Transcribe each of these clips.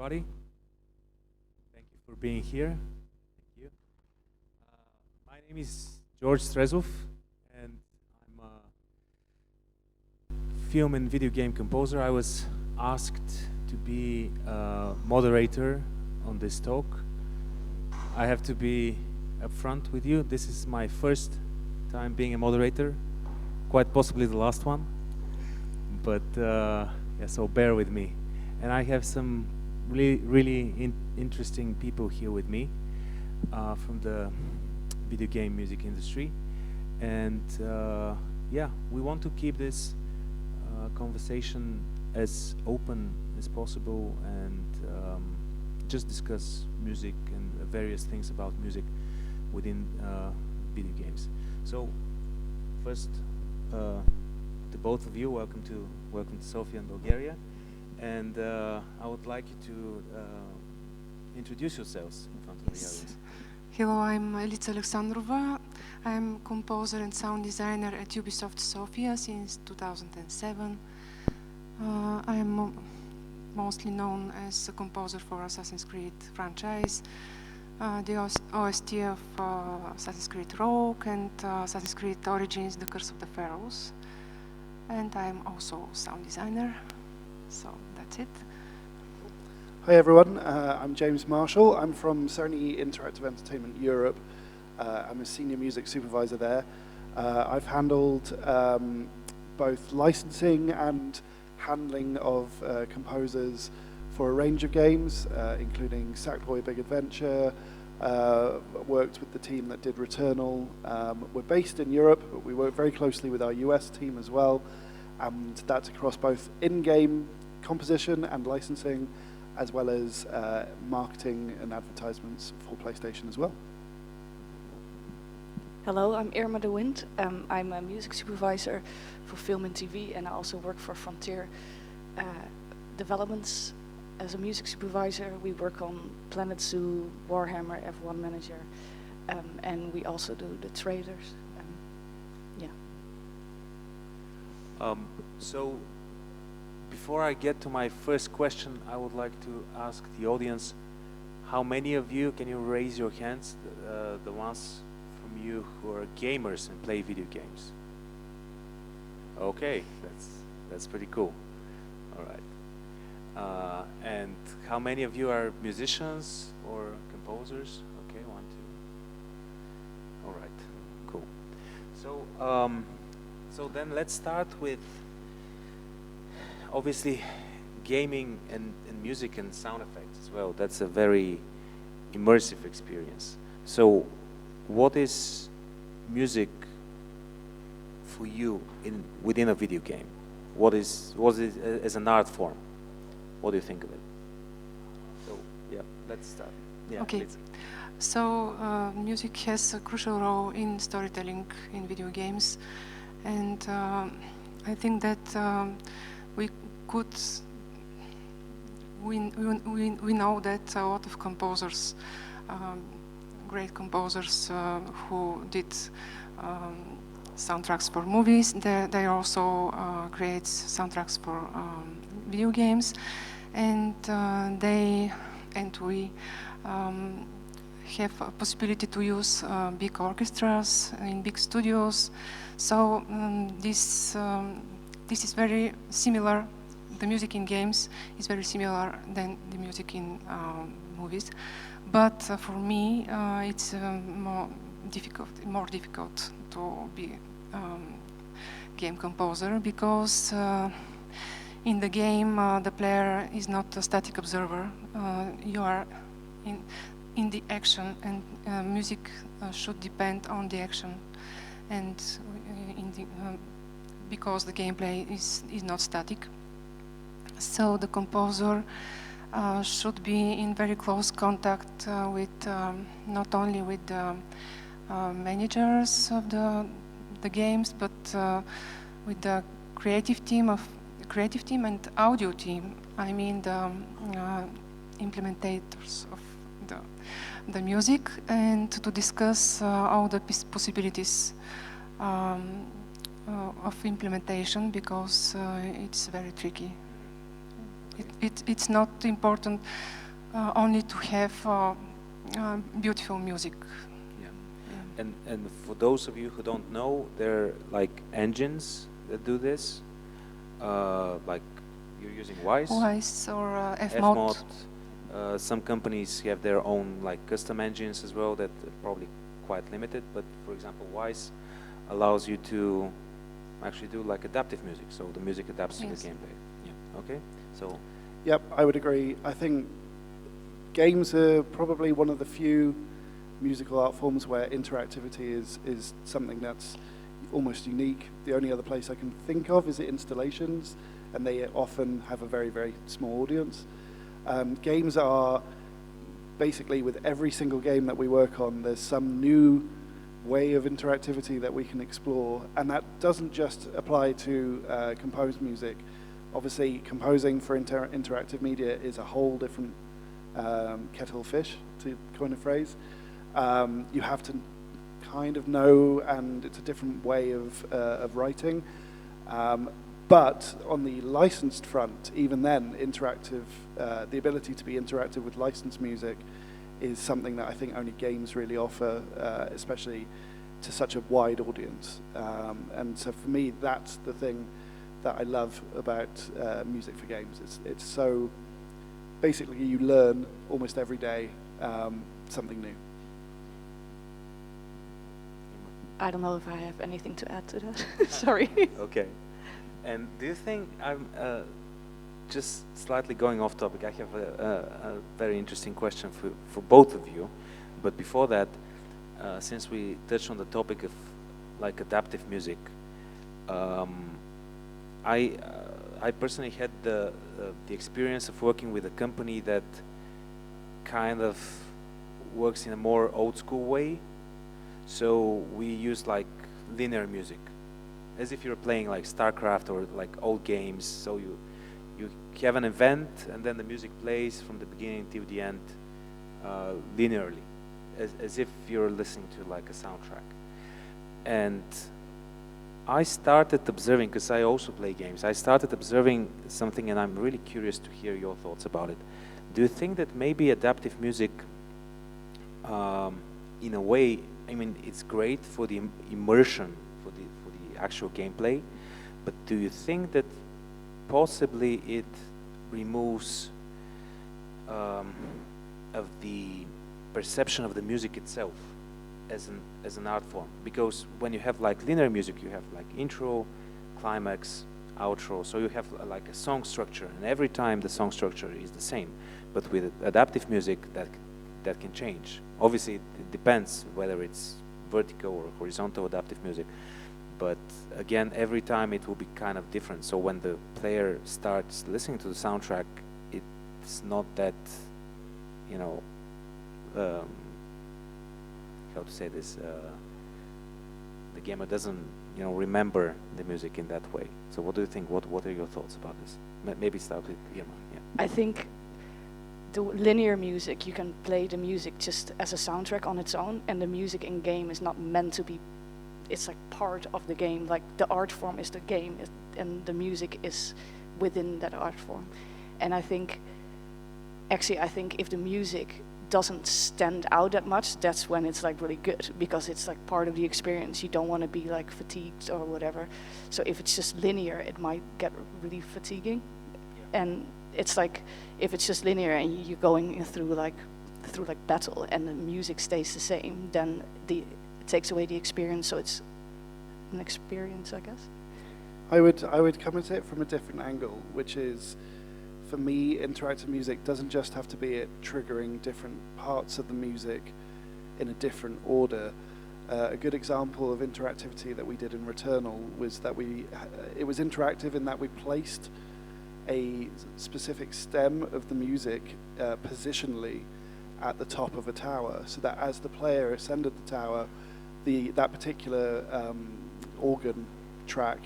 everybody. Thank you for being here. Thank you. My name is George Strezov, and I'm a film and video game composer. I was asked to be a moderator on this talk. I have to be upfront with you. This is my first time being a moderator, quite possibly the last one. But yeah, so bear with me. And I have some really interesting people here with me from the video game music industry. And yeah, we want to keep this conversation as open as possible and just discuss music and various things about music within video games. So first, to both of you, welcome to Sofia and Bulgaria. And I would like you to introduce yourselves in front of the audience. Hello, I'm Elitsa Alexandrova. I'm composer and sound designer at Ubisoft Sofia since 2007. I'm mostly known as a composer for Assassin's Creed franchise, the OST of Assassin's Creed Rogue and Assassin's Creed Origins, The Curse of the Pharaohs. And I'm also sound designer. So that's it. Hi everyone, I'm James Marshall. I'm from Sony Interactive Entertainment Europe. I'm a senior music supervisor there. I've handled both licensing and handling of composers for a range of games, including Sackboy Big Adventure, worked with the team that did Returnal. We're based in Europe, but we work very closely with our US team as well. And that's across both in-game composition and licensing, as well as marketing and advertisements for PlayStation as well. Hello, I'm Irma de Wind. I'm a music supervisor for film and TV, and I also work for Frontier Developments. As a music supervisor, we work on Planet Zoo, Warhammer, F1 Manager, and we also do the trailers. Yeah. So before I get to my first question, I would like to ask the audience, how many of you, can you raise your hands, the ones from you who are gamers and play video games? Okay, that's pretty cool. All right. And how many of you are musicians or composers? Okay, 1, 2. All right, cool. So, so then let's start with, obviously, gaming and music and sound effects as well. That's a very immersive experience. So what is music for you within a video game? What is it as an art form? What do you think of it? So yeah, let's start. Yeah, okay. Please. So music has a crucial role in storytelling in video games, and I think that we know that a lot of composers, great composers who did soundtracks for movies, they also create soundtracks for video games, and we have a possibility to use big orchestras in big studios. So this is very similar. The music in games is very similar than the music in movies, but for me it's more difficult to be game composer, because in the game the player is not a static observer. You are in the action, and music should depend on the action, and because the gameplay is not static. So the composer should be in very close contact with not only with the managers of the games, but with the creative team and audio team. I mean the implementators of the music, and to discuss all the possibilities of implementation, because it's very tricky. It's not important only to have beautiful music. Yeah. And for those of you who don't know, there are like engines that do this. Like you're using Wise. Wise or Fmod. Some companies have their own like custom engines as well that are probably quite limited. But for example, Wise allows you to actually do like adaptive music, so the music adapts to the gameplay. Yeah. Okay. So. Yep, I would agree. I think games are probably one of the few musical art forms where interactivity is something that's almost unique. The only other place I can think of is installations, and they often have a very, very small audience. Games are basically, with every single game that we work on, there's some new way of interactivity that we can explore, and that doesn't just apply to composed music. Obviously, composing for interactive media is a whole different kettle of fish, to coin a phrase. You have to kind of know, and it's a different way of writing. But on the licensed front, even then, the ability to be interactive with licensed music is something that I think only games really offer, especially to such a wide audience. And so for me, that's the thing that I love about music for games. It's so, basically you learn almost every day something new. I don't know if I have anything to add to that. Sorry. Okay. And do you think, I'm just slightly going off topic, I have a very interesting question for both of you. But before that, since we touched on the topic of like adaptive music, I personally had the experience of working with a company that kind of works in a more old school way. So we use like linear music, as if you're playing like StarCraft or like old games. So you have an event, and then the music plays from the beginning till the end linearly, as if you're listening to like a soundtrack. And I started observing, because I also play games, I started observing something, and I'm really curious to hear your thoughts about it. Do you think that maybe adaptive music, in a way, I mean, it's great for the immersion, for the actual gameplay, but do you think that possibly it removes of the perception of the music itself as an art form? Because when you have like linear music, you have like intro, climax, outro, so you have like a song structure, and every time the song structure is the same. But with adaptive music, that can change. Obviously, it depends whether it's vertical or horizontal adaptive music. But again, every time it will be kind of different. So when the player starts listening to the soundtrack, it's not that, you know, how to say this, the gamer doesn't, you know, remember the music in that way. So what do you think? What are your thoughts about this? Maybe start with Irma. Yeah. I think the linear music, you can play the music just as a soundtrack on its own, and the music in game is not meant to be, it's like part of the game. Like the art form is the game, and the music is within that art form. And I think if the music doesn't stand out that much, that's when it's like really good, because it's like part of the experience. You don't want to be like fatigued or whatever. So if it's just linear, it might get really fatiguing. Yeah. And it's like, if it's just linear and you're going through like battle and the music stays the same, then it takes away the experience. So it's an experience, I guess. I would come at it from a different angle, which is, for me, interactive music doesn't just have to be it triggering different parts of the music in a different order. A good example of interactivity that we did in Returnal was that it was interactive in that we placed a specific stem of the music positionally at the top of a tower, so that as the player ascended the tower, that particular organ track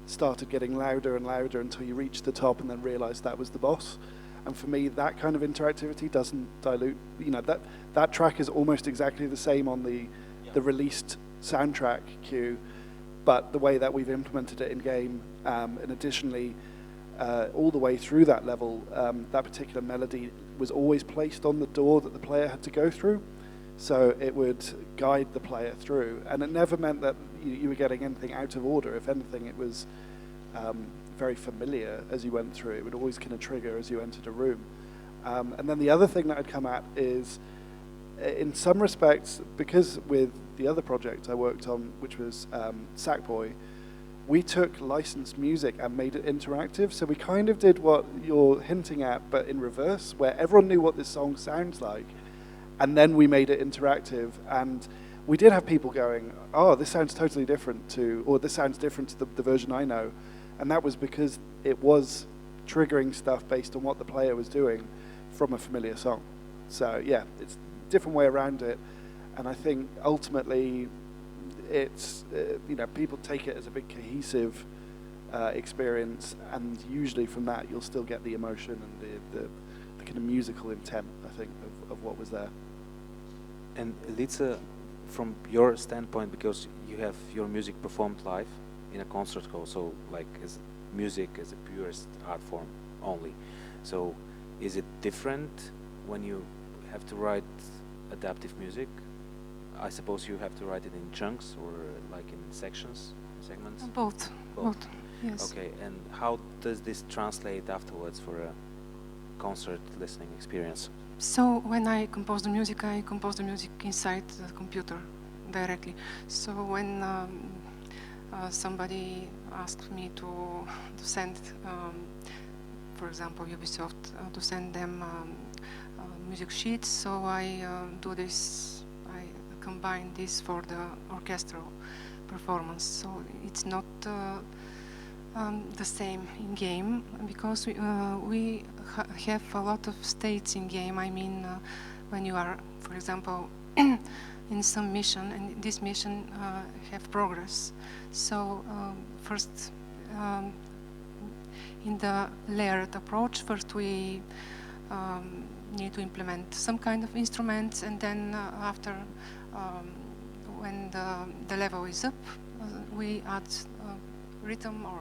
started getting louder and louder until you reached the top and then realized that was the boss. And for me, that kind of interactivity doesn't dilute, you know, that track is almost exactly the same on the released soundtrack cue, but the way that we've implemented it in game, and additionally all the way through that level, that particular melody was always placed on the door that the player had to go through. So it would guide the player through. And it never meant that you were getting anything out of order. If anything, it was very familiar as you went through. It would always kind of trigger as you entered a room. And then the other thing that I'd come at is, in some respects, because with the other project I worked on, which was Sackboy, we took licensed music and made it interactive. So we kind of did what you're hinting at, but in reverse, where everyone knew what this song sounds like, and then we made it interactive. And we did have people going, oh, this sounds totally different to, or this sounds different to the version I know. And that was because it was triggering stuff based on what the player was doing from a familiar song. So yeah, it's a different way around it. And I think ultimately it's, people take it as a big cohesive experience, and usually from that you'll still get the emotion and the kind of musical intent, I think, of what was there. And Elitsa, from your standpoint, because you have your music performed live in a concert hall, so like as music as a purest art form only. So is it different when you have to write adaptive music? I suppose you have to write it in chunks or like in segments? Both. Yes. Okay, and how does this translate afterwards for a concert listening experience? So when I compose the music inside the computer directly. So when somebody asks me to send, for example, Ubisoft, to send them music sheets, so I do this. I combine this for the orchestral performance. So it's not the same in game, because we have a lot of states in game. I mean, when you are, for example, in some mission, and this mission have progress. So first, in the layered approach, first we need to implement some kind of instruments, and then after, when the level is up, we add rhythm or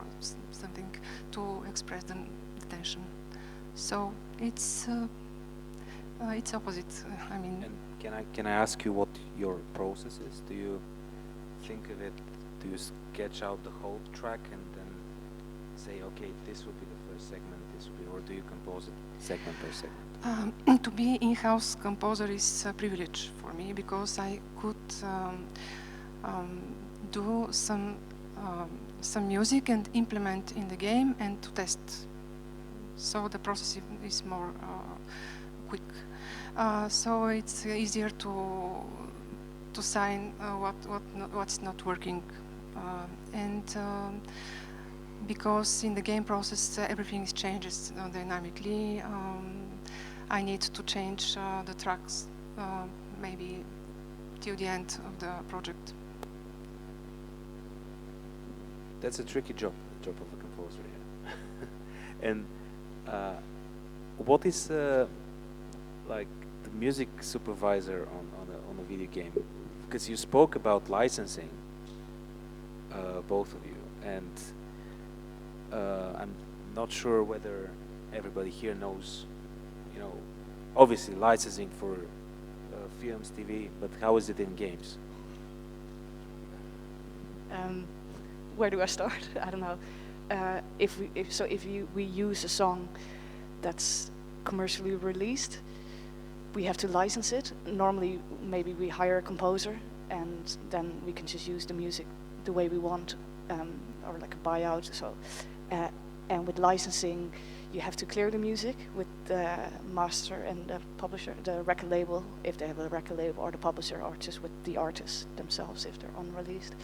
something to express the tension. So it's opposite. I mean. And can I ask you what your process is? Do you think of it? Do you sketch out the whole track and then say, okay, this will be the first segment, this will be, or do you compose it segment per segment? To be in-house composer is a privilege for me, because I could do some music and implement in the game and to test. So the process is more quick. So it's easier to sign what's not working, and because in the game process everything changes dynamically. I need to change the tracks maybe till the end of the project. That's a tricky job of a composer. Yeah. And what is like the music supervisor on a video game? Because you spoke about licensing, both of you, and I'm not sure whether everybody here knows, obviously licensing for films, TV, but how is it in games? Where do I start? I don't know. If we use a song that's commercially released, we have to license it. Normally, maybe we hire a composer, and then we can just use the music the way we want, or like a buyout. So, and with licensing, you have to clear the music with the master and the publisher, the record label, if they have a record label, or the publisher, or just with the artists themselves if they're unreleased.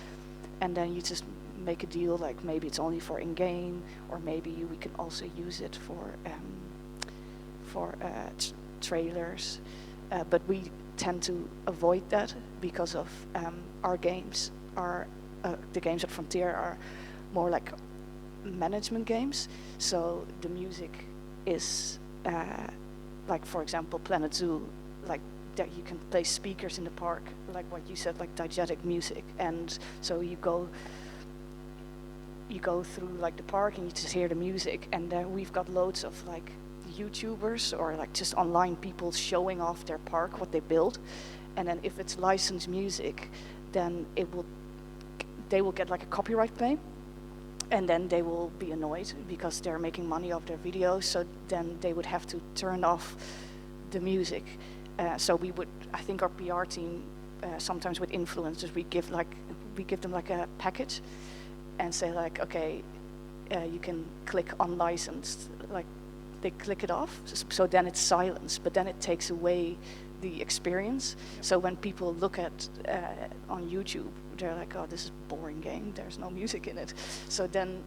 And then you just make a deal, like maybe it's only for in-game, or maybe we can also use it for trailers. But we tend to avoid that because of our games are the games at Frontier are more like management games. So the music is like, for example, Planet Zoo, like that you can play speakers in the park, like what you said, like diegetic music. And so you go you go through like the park and you just hear the music, and then we've got loads of like YouTubers or like just online people showing off their park, what they built, and then if it's licensed music, then they will get like a copyright claim, and then they will be annoyed because they're making money off their videos, so then they would have to turn off the music. So we would, I think our PR team, sometimes with influencers, we give them like a package and say like, okay, you can click unlicensed, like they click it off, so then it's silence, but then it takes away the experience. So when people look at on YouTube, they're like, oh, this is a boring game, there's no music in it. So then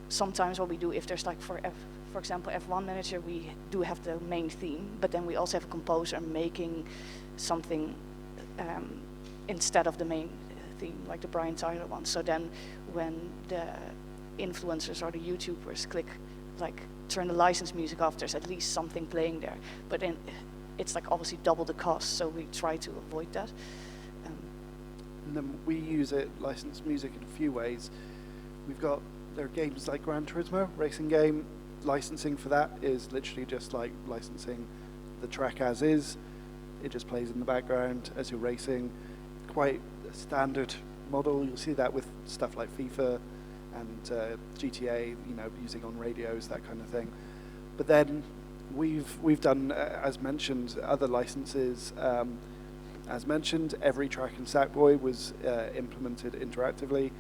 sometimes what we do, if there's like for example, F1 Manager, we do have the main theme, but then we also have a composer making something instead of the main theme, like the Brian Tyler one. So then when the influencers or the YouTubers click, like turn the licensed music off, there's at least something playing there. But then it's like obviously double the cost, so we try to avoid that. And then we use licensed music in a few ways. There are games like Gran Turismo, racing game. Licensing for that is literally just like licensing the track as is. It just plays in the background as you're racing. Quite a standard model. You'll see that with stuff like FIFA and GTA, using on radios, that kind of thing. But then we've done, as mentioned, other licenses. As mentioned, every track in Sackboy was implemented interactively.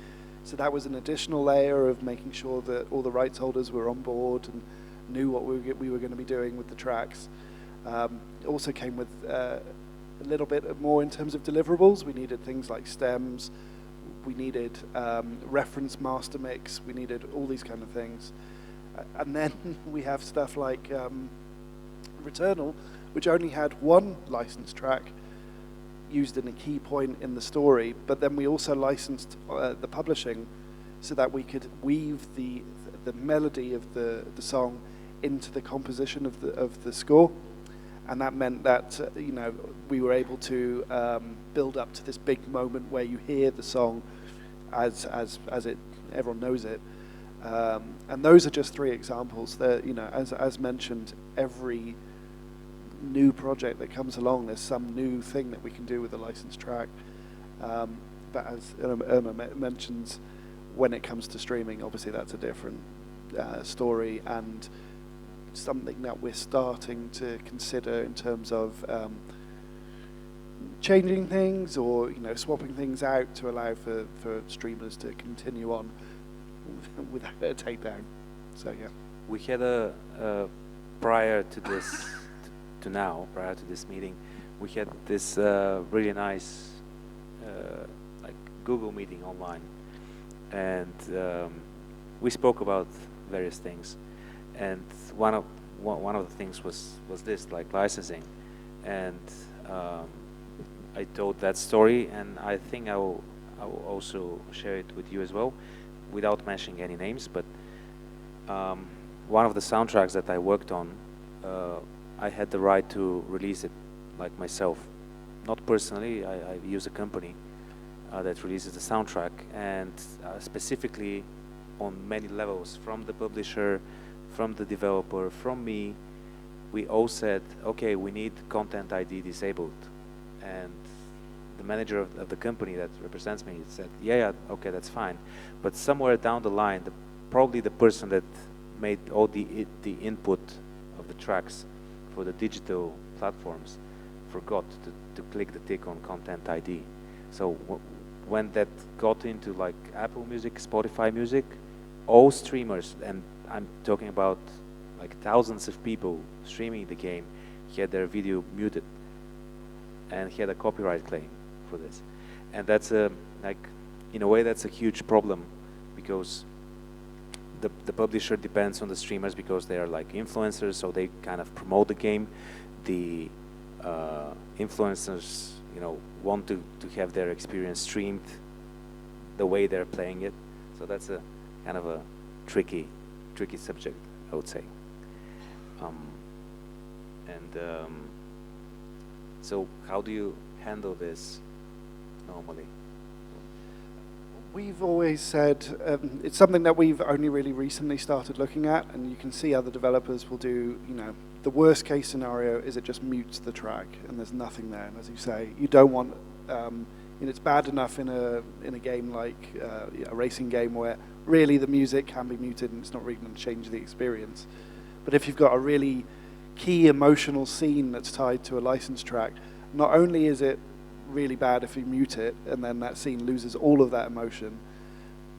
So that was an additional layer of making sure that all the rights holders were on board and knew what we were going to be doing with the tracks. It also came with a little bit more in terms of deliverables. We needed things like stems. We needed reference master mix. We needed all these kind of things. And then we have stuff like Returnal, which only had one licensed track used in a key point in the story, but then we also licensed the publishing so that we could weave the melody of the song into the composition of the score, and that meant that we were able to build up to this big moment where you hear the song as it, everyone knows it, and those are just 3 examples. That as mentioned, every new project that comes along, there's some new thing that we can do with a licensed track. But as Irma mentions, when it comes to streaming, obviously that's a different story, and something that we're starting to consider in terms of changing things or swapping things out to allow for streamers to continue on without a takedown. So yeah, we had prior to this. Prior to this meeting, we had this really nice like Google meeting online, and we spoke about various things, and one of the things was this, like licensing, and I told that story, and I think I will also share it with you as well, without mentioning any names. But one of the soundtracks that I worked on, I had the right to release it, like myself. Not personally, I use a company that releases the soundtrack, and specifically on many levels, from the publisher, from the developer, from me, we all said, okay, we need content ID disabled. And the manager of the company that represents me said, yeah, okay, that's fine. But somewhere down the line, probably the person that made all the input of the tracks for the digital platforms forgot to click the tick on Content ID. So when that got into like Apple Music, Spotify Music, all streamers, and I'm talking about like thousands of people streaming the game, had their video muted and had a copyright claim for this. And that's in a way that's a huge problem, because the publisher depends on the streamers because they are like influencers, so they kind of promote the game. The influencers, want to have their experience streamed the way they're playing it. So that's a kind of a tricky subject, I would say. So how do you handle this normally? We've always said it's something that we've only really recently started looking at, and you can see other developers will do, the worst case scenario is it just mutes the track and there's nothing there. And as you say, you don't want, it's bad enough in a game like a racing game where really the music can be muted and it's not really going to change the experience. But if you've got a really key emotional scene that's tied to a licensed track, not only is it really bad if you mute it and then that scene loses all of that emotion,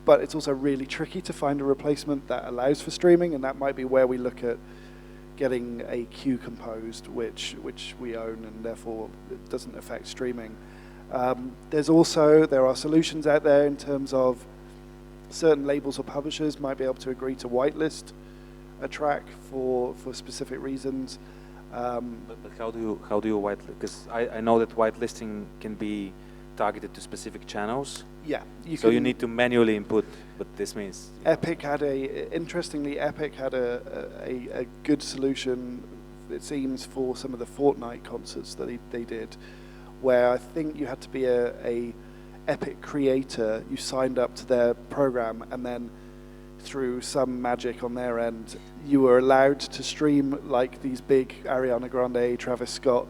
but it's also really tricky to find a replacement that allows for streaming, and that might be where we look at getting a queue composed, which we own, and therefore it doesn't affect streaming. There are solutions out there in terms of certain labels or publishers might be able to agree to whitelist a track for specific reasons. But how do you whitelist? Because I know that whitelisting can be targeted to specific channels. Yeah. You need to manually input, but this means... Interestingly, Epic had a good solution, it seems, for some of the Fortnite concerts that they did, where I think you had to be a Epic creator, you signed up to their program, and then through some magic on their end, you were allowed to stream like these big Ariana Grande, Travis Scott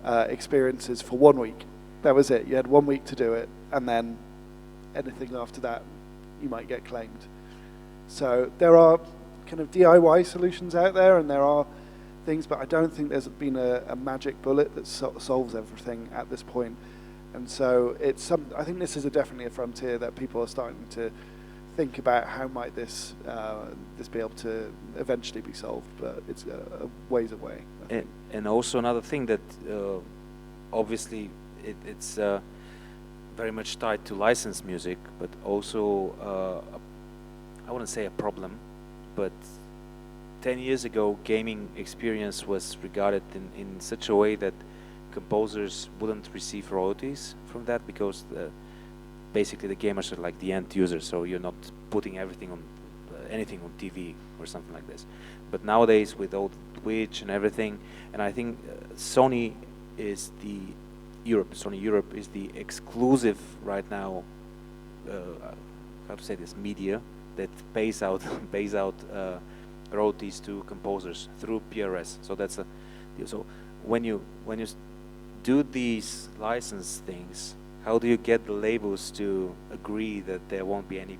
experiences for 1 week. That was it. You had 1 week to do it, and then anything after that, you might get claimed. So there are kind of DIY solutions out there, and there are things, but I don't think there's been a magic bullet that solves everything at this point. And so I think this is definitely a frontier that people are starting to think about. How might this be able to eventually be solved? But it's a ways away. And also another thing that obviously it's very much tied to licensed music, but also I wouldn't say a problem, but 10 years ago gaming experience was regarded in such a way that composers wouldn't receive royalties from that, because basically the gamers are like the end user, so you're not putting everything on anything on TV or something like this. But nowadays with all Twitch and everything, and I think Sony Europe is the exclusive right now, how to say this, media that pays out royalties to composers through PRS. So that's a deal. So when you do these license things, how do you get the labels to agree that there won't be any,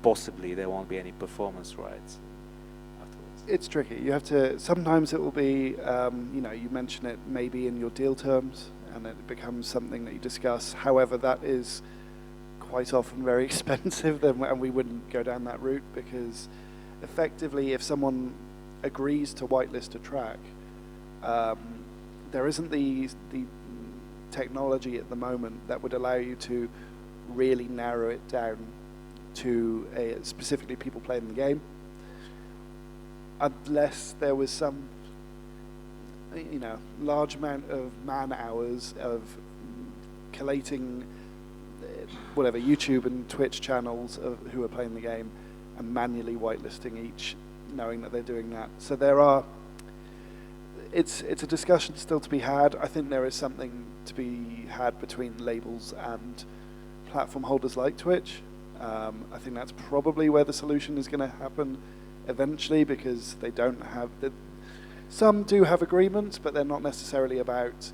possibly there won't be any performance rights afterwards? It's tricky. You have to, sometimes it will be, you mention it maybe in your deal terms, and it becomes something that you discuss. However, that is quite often very expensive, and we wouldn't go down that route, because effectively if someone agrees to whitelist a track, there isn't the technology at the moment that would allow you to really narrow it down to specifically people playing the game, unless there was some large amount of man hours of collating whatever YouTube and Twitch channels of who are playing the game and manually whitelisting each, knowing that they're doing that. So it's a discussion still to be had. I think there is something to be had between labels and platform holders like Twitch. I think that's probably where the solution is going to happen eventually, because they don't have some do have agreements, but they're not necessarily about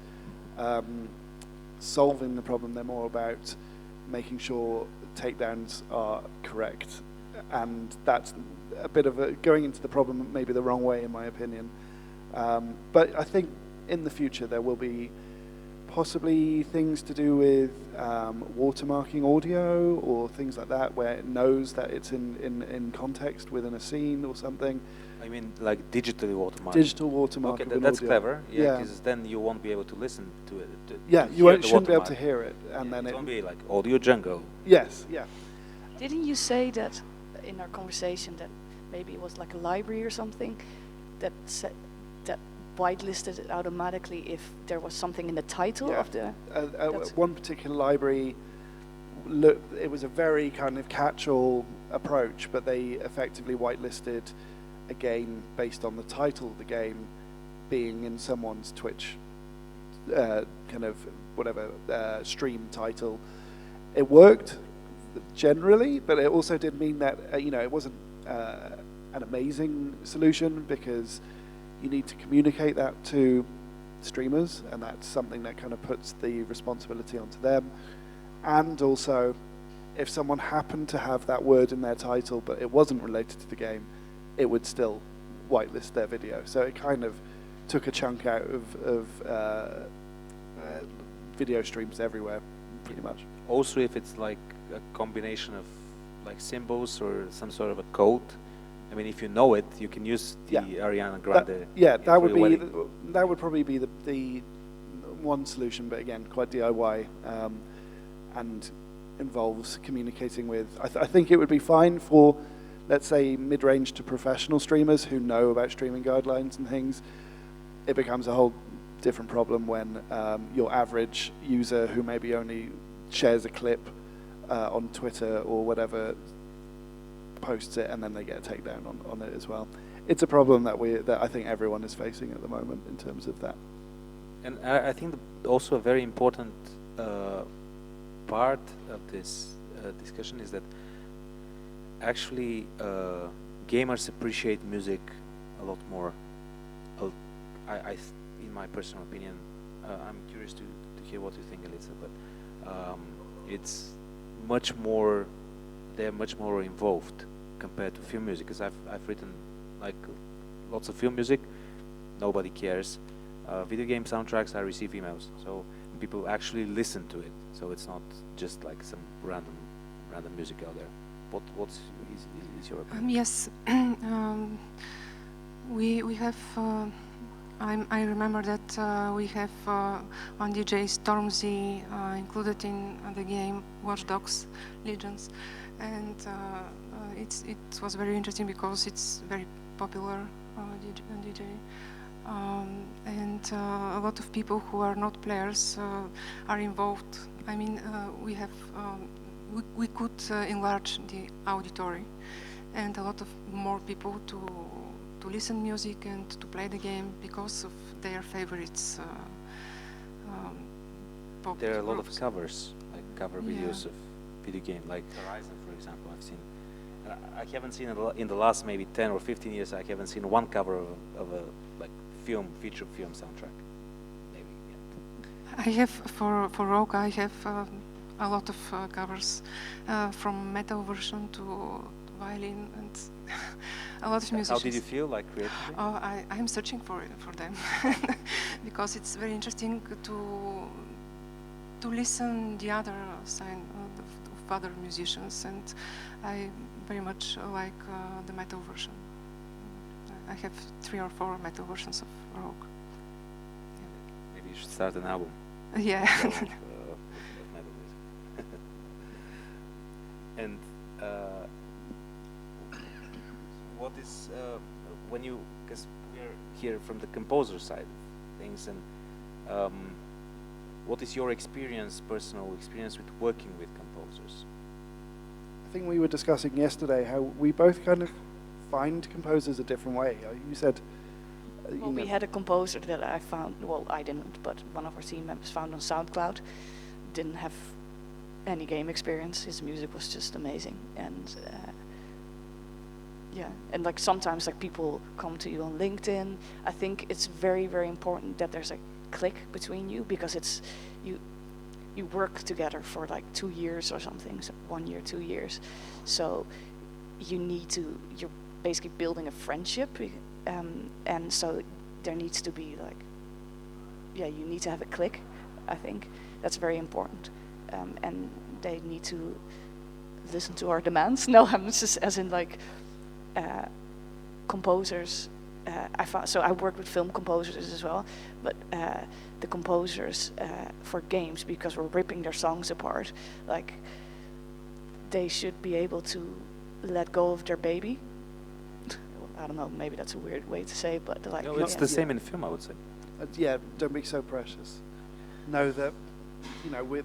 solving the problem. They're more about making sure takedowns are correct, and that's a bit of going into the problem maybe the wrong way, in my opinion. But I think in the future there will be possibly things to do with watermarking audio or things like that, where it knows that it's in context within a scene or something. I mean, like digitally watermarking. Digital watermarking. Okay, that's audio. clever. Yeah, because then you won't be able to listen to it. You shouldn't be able to hear it, and then it won't be like audio jungle. Yes, yeah. Didn't you say that in our conversation that maybe it was like a library or something that whitelisted it automatically if there was something in the title of the... one particular library, it was a very kind of catch-all approach, but they effectively whitelisted a game based on the title of the game being in someone's Twitch kind of whatever stream title. It worked generally, but it also did mean that it wasn't an amazing solution, because you need to communicate that to streamers, and that's something that kind of puts the responsibility onto them. And also, if someone happened to have that word in their title but it wasn't related to the game, it would still whitelist their video. So it kind of took a chunk out of video streams everywhere, pretty much. Also, if it's like a combination of like symbols or some sort of a code, I mean, if you know it, you can use the Ariana Grande. That would probably be the one solution, but again, quite DIY, and involves communicating with. I think it would be fine for, let's say, mid-range to professional streamers who know about streaming guidelines and things. It becomes a whole different problem when your average user who maybe only shares a clip on Twitter or whatever posts it, and then they get a takedown on it as well. It's a problem that I think everyone is facing at the moment in terms of that. And I think also a very important part of this discussion is that actually gamers appreciate music a lot more. In my personal opinion, I'm curious to hear what you think, Elitsa, but it's much more, they're much more involved compared to film music, because I've written like lots of film music, nobody cares. Video game soundtracks, I receive emails, so people actually listen to it, so it's not just like some random music out there. What's your opinion? Yes, we have. I remember that we have one DJ Stormzy included in the game Watch Dogs Legions, and it was very interesting because it's very popular DJ. And a lot of people who are not players are involved. I mean, we could enlarge the auditory, and a lot of more people to listen music and to play the game because of their favorites. Pop there are a lot of groups. covers, like cover videos of video game, like Horizon, for example. I've seen. I haven't seen in the last maybe 10 or 15 years. I haven't seen one cover of a like feature film soundtrack. Maybe yet. I have for Rogue. I have a lot of covers from metal version to violin and a lot of musicians. How did you feel like creatively? Oh, I'm searching for them because it's very interesting to listen the other side of other musicians, and I very much like the metal version. I have 3 or 4 metal versions of Rogue. Yeah. Maybe you should start an album. Yeah. Of metal music. And what is when you, because we're here from the composer side of things, and what is your experience, personal experience with working with composers? I think we were discussing yesterday how we both kind of find composers a different way. You said... Well, we had a composer that I found, well, I didn't, but one of our team members found on SoundCloud. Didn't have any game experience. His music was just amazing. And yeah, and like sometimes like people come to you on LinkedIn. I think it's very, very important that there's a click between you, because it's you work together for like 2 years or something, so 1 year, 2 years. So you're basically building a friendship, and so there needs to be like, you need to have a click. I think that's very important, and they need to listen to our demands. No, I'm just as in like composers. I worked with film composers as well, but the composers for games, because we're ripping their songs apart, like they should be able to let go of their baby. I don't know, maybe that's a weird way to say, but like... No, it's the same in film, I would say. Don't be so precious. Know that, with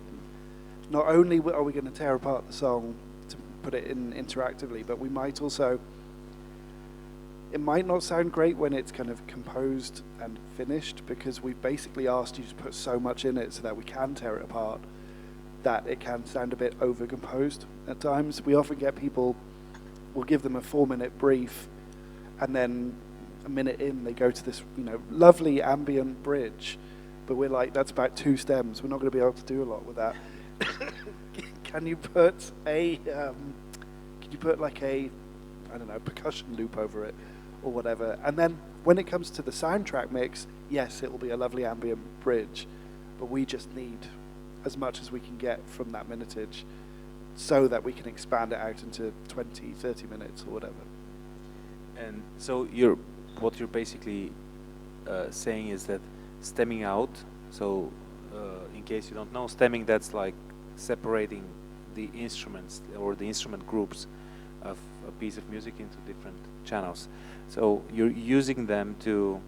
not only are we going to tear apart the song to put it in interactively, but we might also... It might not sound great when it's kind of composed and finished, because we've basically asked you to put so much in it so that we can tear it apart. that it can sound a bit overcomposed at times. We often get people, we'll give them a 4-minute brief, and then a minute in they go to this, lovely ambient bridge, but we're like, that's about 2 stems. We're not going to be able to do a lot with that. Can you put like a, I don't know, percussion loop over it or whatever? And then when it comes to the soundtrack mix, yes, it will be a lovely ambient bridge, but we just need as much as we can get from that minutage so that we can expand it out into 20, 30 minutes or whatever. And so what you're basically saying is that stemming out, so in case you don't know, stemming, that's like separating the instruments or the instrument groups of a piece of music into different channels. So you're using them to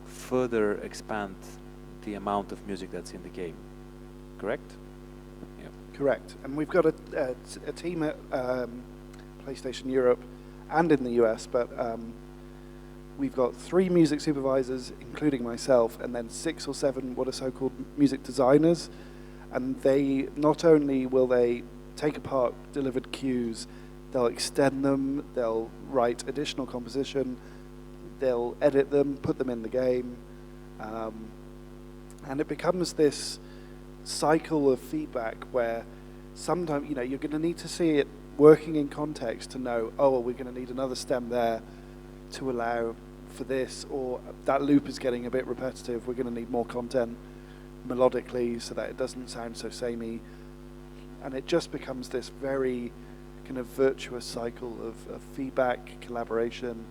further expand the amount of music that's in the game, correct? Yeah. Correct. And we've got a team at PlayStation Europe and in the US, but we've got 3 music supervisors, including myself, and then 6 or 7 what are so-called music designers. And they, not only will they take apart delivered cues, they'll extend them, they'll write additional composition, they'll edit them, put them in the game, and it becomes this cycle of feedback where sometimes, you're going to need to see it working in context to know, oh, we're going to need another stem there to allow for this, or that loop is getting a bit repetitive, we're going to need more content melodically so that it doesn't sound so samey. And it just becomes this very kind of virtuous cycle of feedback, collaboration,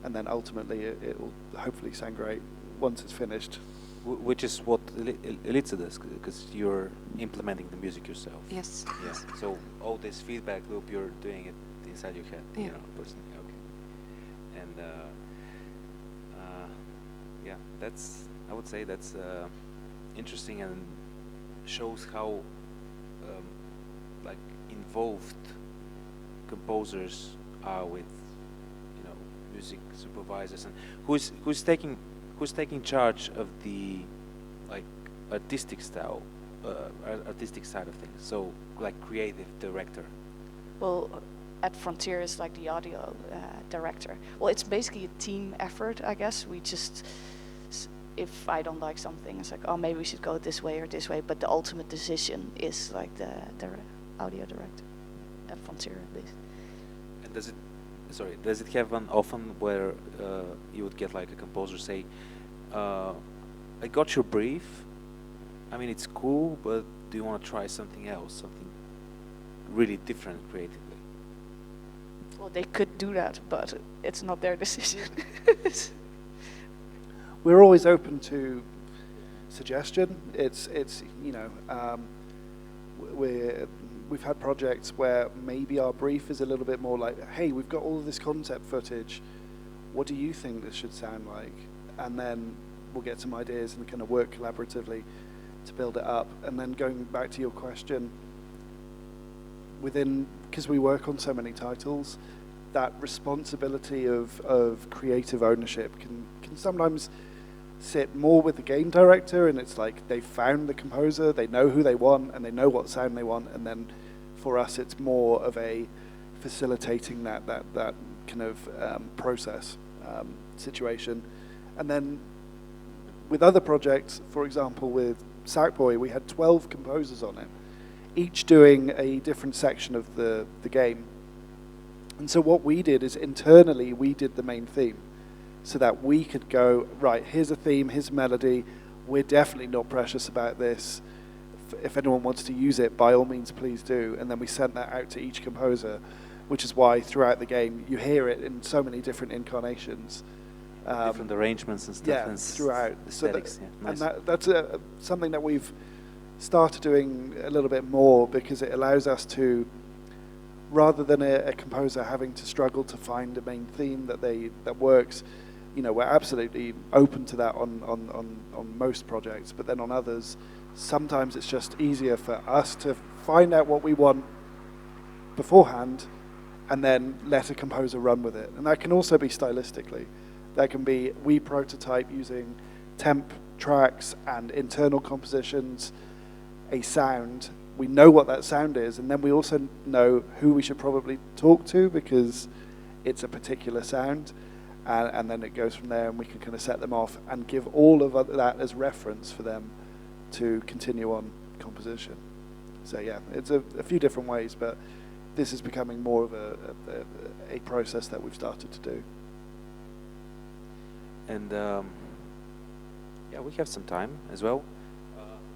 and then ultimately it will hopefully sound great once it's finished. Which is what Elitsa does, because you're implementing the music yourself. Yes. Yeah. So all this feedback loop, you're doing it inside your head, Yeah. personally. Okay. And yeah, I would say that's interesting and shows how like involved composers are with music supervisors, and who's taking charge of the like artistic style, artistic side of things. So like creative director. Well, at Frontier is like the audio director. Well, it's basically a team effort, I guess. We just, if I don't like something, it's like, oh, maybe we should go this way or this way. But the ultimate decision is like the audio director at Frontier, at least. And does it happen often where you would get like a composer say, I got your brief, I mean it's cool, but do you want to try something else, something really different creatively? Well, they could do that, but it's not their decision. We're always open to suggestion. We've had projects where maybe our brief is a little bit more like, hey, we've got all of this concept footage, what do you think this should sound like? And then we'll get some ideas and kind of work collaboratively to build it up. And then going back to your question, because we work on so many titles, that responsibility of creative ownership can sometimes sit more with the game director, and it's like they found the composer, they know who they want, and they know what sound they want, and then for us it's more of a facilitating that kind of process situation. And then with other projects, for example with Sackboy, we had 12 composers on it, each doing a different section of the game. And so what we did is internally we did the main theme, so that we could go, right, here's a theme, here's a melody, we're definitely not precious about this. If anyone wants to use it, by all means, please do. And then we sent that out to each composer, which is why throughout the game you hear it in so many different incarnations. Different arrangements and stuff. Yeah, and throughout. Aesthetics, nice. And that's something that we've started doing a little bit more, because it allows us to, rather than a composer having to struggle to find a main theme that works, we're absolutely open to that on most projects, but then on others, sometimes it's just easier for us to find out what we want beforehand and then let a composer run with it. And that can also be stylistically. That can be, we prototype using temp tracks and internal compositions, a sound, we know what that sound is, and then we also know who we should probably talk to because it's a particular sound, and then it goes from there, and we can kind of set them off and give all of that as reference for them to continue on composition. So yeah, it's a few different ways, but this is becoming more of a process that we've started to do. And yeah, we have some time as well.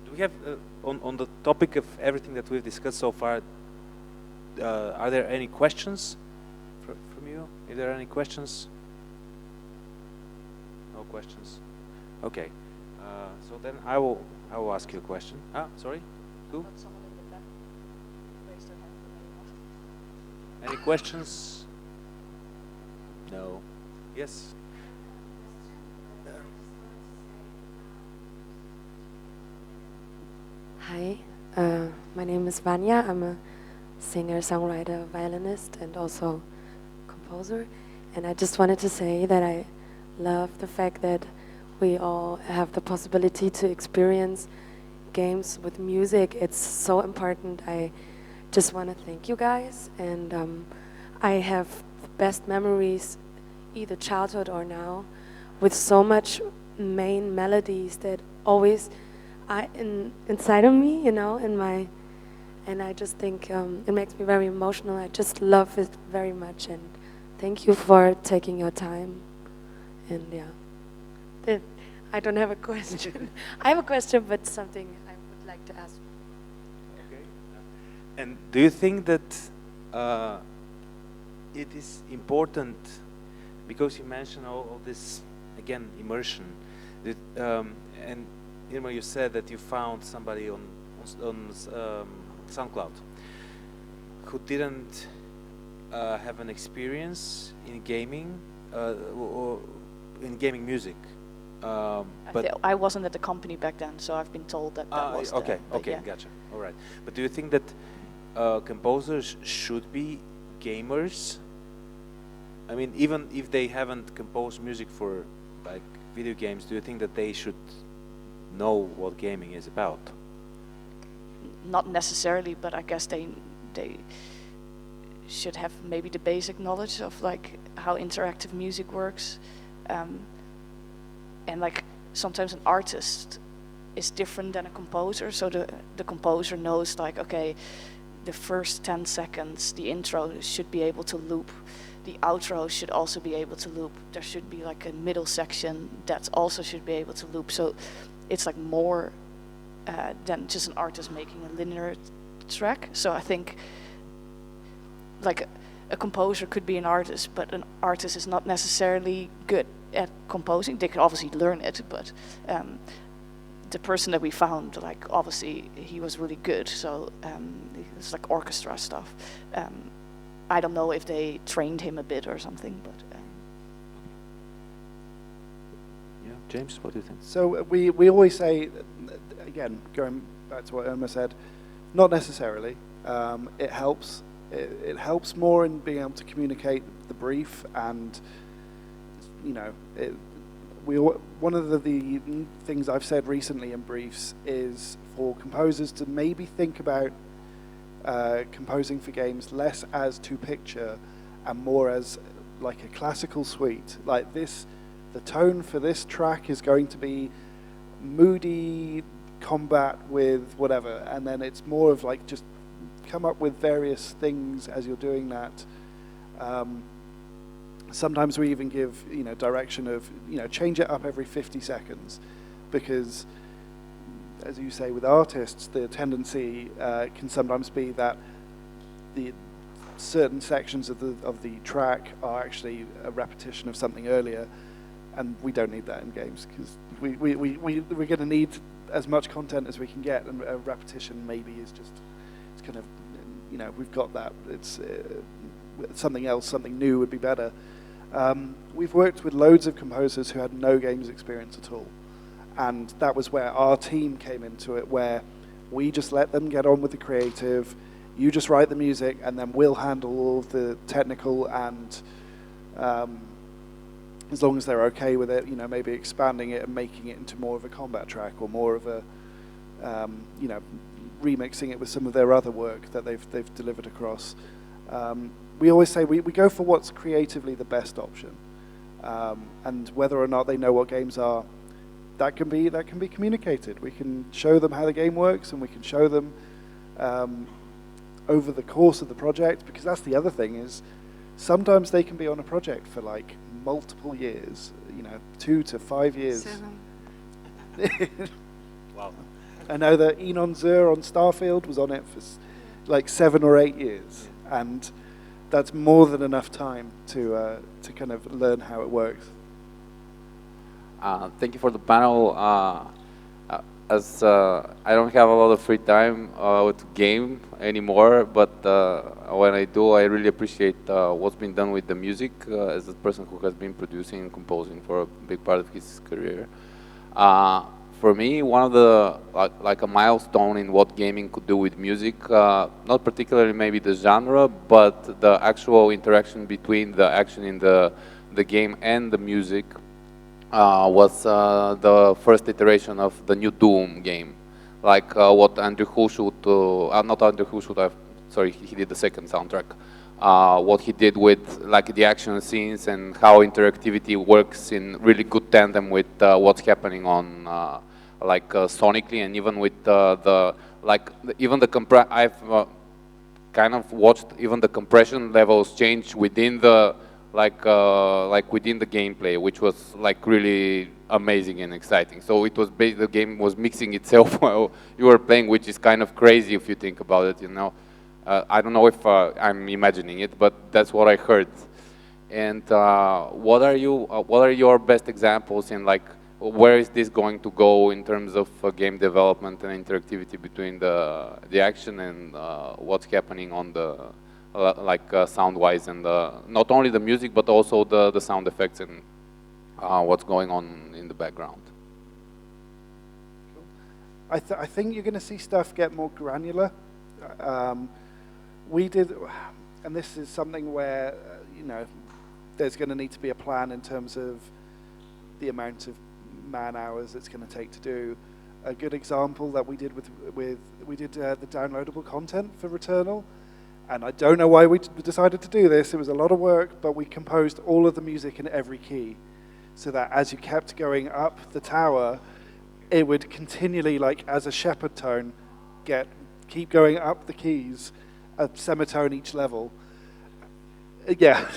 Do we have, on the topic of everything that we've discussed so far, are there any questions from you? Are there any questions? No questions. Okay. So then I will ask you a question. Sorry. Who? Any questions? No. Yes. Hi, my name is Vanya. I'm a singer, songwriter, violinist, and also composer. And I just wanted to say that I love the fact that we all have the possibility to experience games with music. It's so important. I just want to thank you guys. And I have the best memories, either childhood or now, with so much main melodies that always inside of me, you know, and I just think it makes me very emotional. I just love it very much, and thank you for taking your time. And yeah, I don't have a question. I have a question, but something I would like to ask. Okay. And do you think that it is important, because you mentioned all this, again, immersion, that, and Irma, you said that you found somebody on SoundCloud who didn't have an experience in gaming or in gaming music. But I wasn't at the company back then, so I've been told that was okay. Okay, yeah. Gotcha. All right. But do you think that composers should be gamers? I mean, even if they haven't composed music for like video games, do you think that they should know what gaming is about? Not necessarily, but I guess they should have maybe the basic knowledge of like how interactive music works, and like sometimes an artist is different than a composer. So the composer knows like, okay, the first 10 seconds, the intro should be able to loop. The outro should also be able to loop. There should be like a middle section that also should be able to loop. So it's like more than just an artist making a linear track. So I think like a composer could be an artist, but an artist is not necessarily good at composing. They can obviously learn it, but the person that we found, like obviously he was really good. So it's like orchestra stuff. I don't know if they trained him a bit or something, but. Yeah, James, what do you think? So we always say, again, going back to what Irma said, not necessarily. It helps. It helps more in being able to communicate the brief, and you know, one of the things I've said recently in briefs is for composers to maybe think about composing for games less as to picture and more as like a classical suite. Like this, the tone for this track is going to be moody combat with whatever, and then it's more of like just come up with various things as you're doing that. Sometimes we even give, you know, direction of, you know, change it up every 50 seconds, because as you say with artists, the tendency can sometimes be that the certain sections of the track are actually a repetition of something earlier, and we don't need that in games, because we're going to need as much content as we can get, and a repetition maybe is just, it's kind of, you know, we've got that. It's something else, something new would be better. We've worked with loads of composers who had no games experience at all, and that was where our team came into it, where we just let them get on with the creative, you just write the music, and then we'll handle all of the technical, and as long as they're okay with it, you know, maybe expanding it and making it into more of a combat track or more of a, you know, remixing it with some of their other work that they've delivered across. We always say we go for what's creatively the best option, and whether or not they know what games are, that can be communicated. We can show them how the game works, and we can show them over the course of the project, because that's the other thing is sometimes they can be on a project for like multiple years, 2 to 5 years. 7. Wow. I know that Enon Zur on Starfield was on it for like 7 or 8 years, and that's more than enough time to kind of learn how it works. Thank you for the panel. As I don't have a lot of free time to game anymore, but when I do, I really appreciate what's been done with the music as a person who has been producing and composing for a big part of his career. For me, one of the, like a milestone in what gaming could do with music, not particularly maybe the genre, but the actual interaction between the action in the game and the music, was the first iteration of the new Doom game. Like what Andrew Hulshut, not Andrew Hulshut, sorry, he did the second soundtrack. What he did with like the action scenes and how interactivity works in really good tandem with what's happening on sonically, and even with I've kind of watched even the compression levels change within the within the gameplay, which was like really amazing and exciting. So it was the game was mixing itself while you were playing, which is kind of crazy if you think about it. I don't know if I'm imagining it, but that's what I heard. And what are your best examples in like where is this going to go in terms of game development and interactivity between the action and what's happening on the sound-wise, and not only the music but also the sound effects and what's going on in the background? I think you're going to see stuff get more granular. We did, and this is something where there's going to need to be a plan in terms of the amount of man hours it's going to take to do. A good example that we did we did the downloadable content for Returnal. And I don't know why we decided to do this. It was a lot of work, but we composed all of the music in every key, so that as you kept going up the tower, it would continually, like as a shepherd tone, keep going up the keys, a semitone each level. Yeah,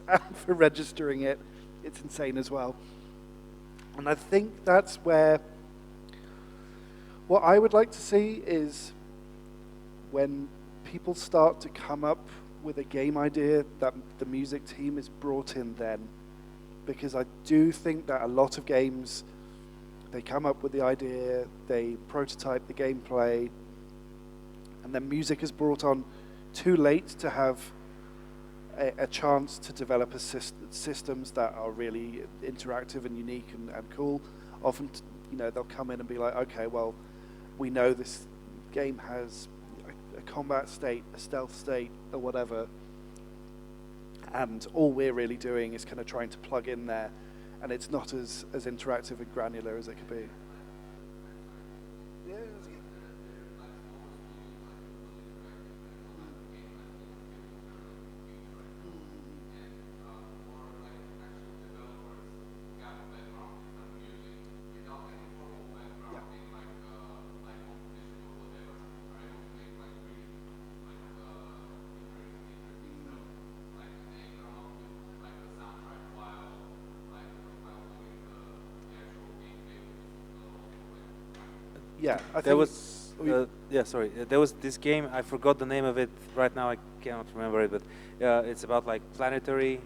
and for registering it, it's insane as well. And I think that's where what I would like to see is when people start to come up with a game idea, that the music team is brought in then. Because I do think that a lot of games, they come up with the idea, they prototype the gameplay, and then music is brought on too late to have a chance to develop systems that are really interactive and unique and cool. Often, they'll come in and be like, okay, well, we know this game has a combat state, a stealth state, or whatever, and all we're really doing is kind of trying to plug in there, and it's not as interactive and granular as it could be. Yeah, there was there was this game, I forgot the name of it right now, I cannot remember it, but it's about like planetary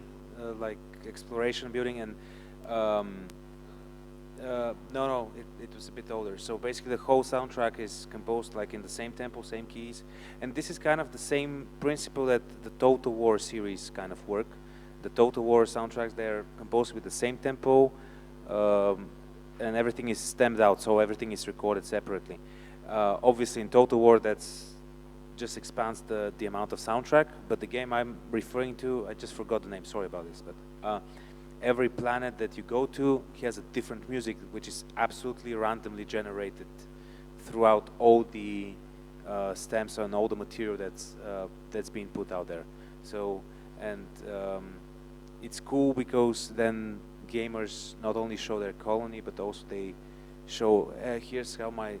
like exploration building, and it was a bit older. So basically the whole soundtrack is composed like in the same tempo, same keys, and this is kind of the same principle that the Total War series kind of work. The Total War soundtracks, they're composed with the same tempo, and everything is stemmed out, so everything is recorded separately. Obviously in Total War that's just expands the amount of soundtrack, but the game I'm referring to, I just forgot the name, sorry about this, but every planet that you go to has a different music, which is absolutely randomly generated throughout all the stems and all the material that's being put out there. So, and it's cool because then gamers not only show their colony, but also they show here's how my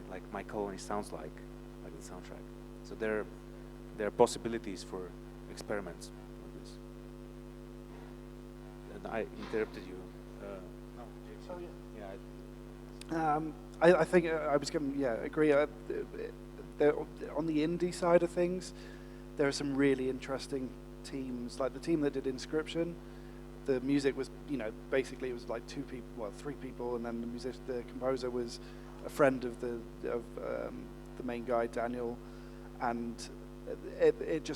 colony sounds like the soundtrack. So there are possibilities for experiments with this. And I interrupted you. No, James. Oh, Yeah. I think I was going to agree. On the indie side of things, there are some really interesting teams, like the team that did Inscription. The music was, basically it was like 3 people, and then the composer was a friend of the main guy, Daniel, and it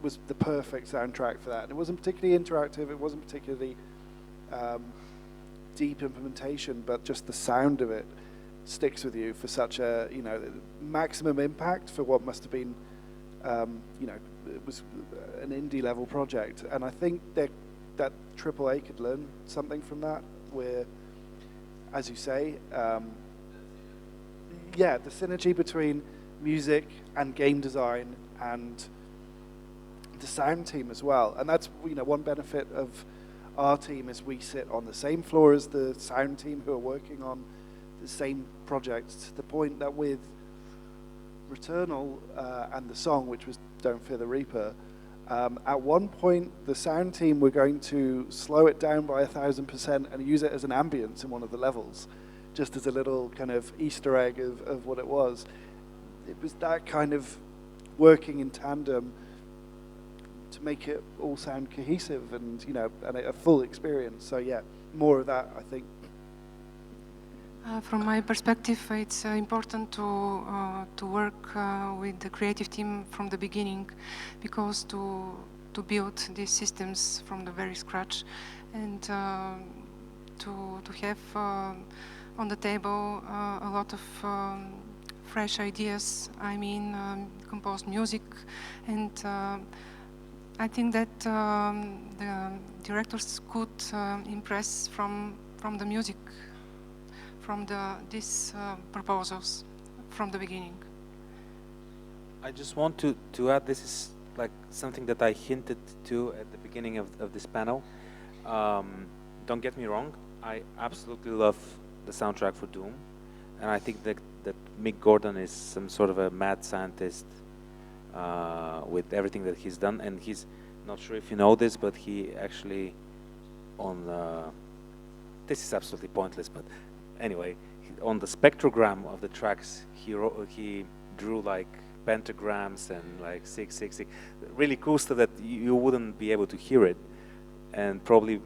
was the perfect soundtrack for that. And it wasn't particularly interactive. It wasn't particularly deep implementation, but just the sound of it sticks with you for such a maximum impact for what must have been it was an indie level project. And I think that AAA could learn something from that, where, as you say, the synergy between music and game design and the sound team as well. And that's one benefit of our team is we sit on the same floor as the sound team who are working on the same projects, to the point that with Returnal and the song, which was Don't Fear the Reaper, at one point the sound team were going to slow it down by 1,000% and use it as an ambience in one of the levels, just as a little kind of Easter egg of what it was. It was that kind of working in tandem to make it all sound cohesive and and a full experience. So yeah, more of that, I think. From my perspective, it's important to work with the creative team from the beginning, because to build these systems from the very scratch, and to have on the table a lot of fresh ideas. I mean, composed music, and I think that the directors could impress from the music, from these proposals from the beginning. I just want to add, this is like something that I hinted to at the beginning of this panel. Don't get me wrong, I absolutely love the soundtrack for Doom, and I think that Mick Gordon is some sort of a mad scientist with everything that he's done. And he's, not sure if you know this, but he actually this is absolutely pointless, but anyway, on the spectrogram of the tracks, he drew like pentagrams and like 666, really cool stuff that you wouldn't be able to hear it, and probably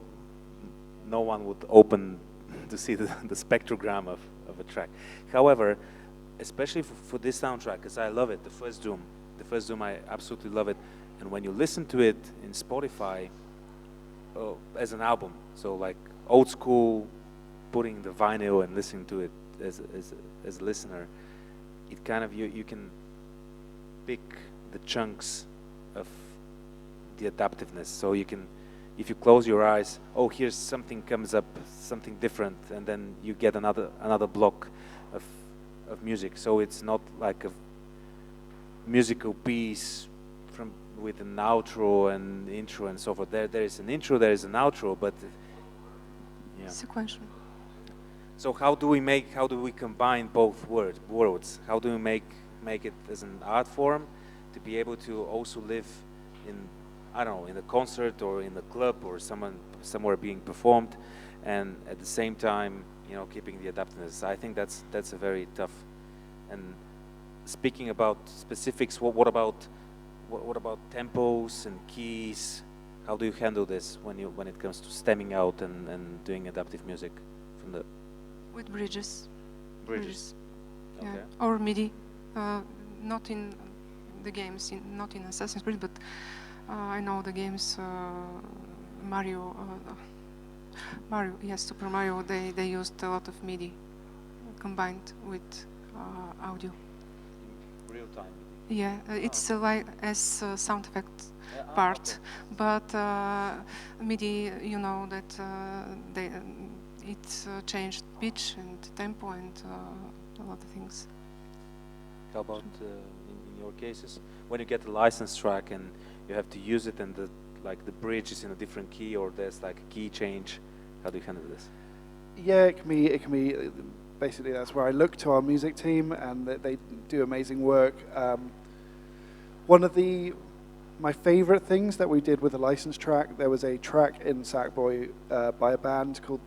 no one would open to see the spectrogram of a track. However, especially for this soundtrack, because I love it, the first Doom, I absolutely love it. And when you listen to it in Spotify as an album, so like old school, putting the vinyl and listening to it as a listener, it kind of, you can pick the chunks of the adaptiveness. So you can, if you close your eyes, oh, here's something comes up, something different, and then you get another block of music. So it's not like a musical piece with an outro and intro and so forth. There is an intro, there is an outro, but yeah. Sequential. So how do we combine both worlds? How do we make it as an art form to be able to also live in, I don't know, in a concert or in a club or somewhere being performed, and at the same time, keeping the adaptiveness? I think that's a very tough. And speaking about specifics, what about tempos and keys? How do you handle this when it comes to stemming out and doing adaptive music from the? With bridges. Bridges. Okay. Yeah. Or MIDI. Not in the games, not in Assassin's Creed, but I know the games Mario, yes, Super Mario. They used a lot of MIDI combined with audio. Real time. Yeah, it's like as sound effect part, okay. But MIDI, that it changed pitch and tempo and a lot of things. How about in your cases? When you get a license track and you have to use it and the bridge is in a different key or there's like a key change, how do you handle this? Yeah, it can be basically that's where I look to our music team and they do amazing work. One of my favorite things that we did with a license track, there was a track in Sackboy by a band called,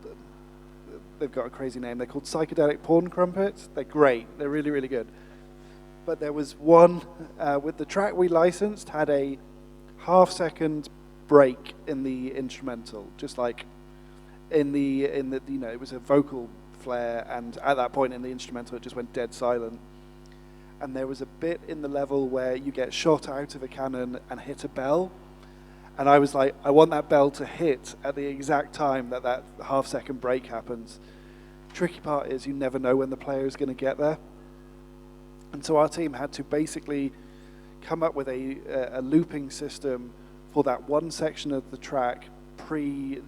they've got a crazy name, they're called Psychedelic Porn Crumpets. They're great, they're really, really good. But there was one, with the track we licensed, had a half-second break in the instrumental, just like in the it was a vocal flare, and at that point in the instrumental it just went dead silent. And there was a bit in the level where you get shot out of a cannon and hit a bell, and I was like, I want that bell to hit at the exact time that half-second break happens. Tricky part is you never know when the player is going to get there, and so our team had to basically come up with a looping system for that one section of the track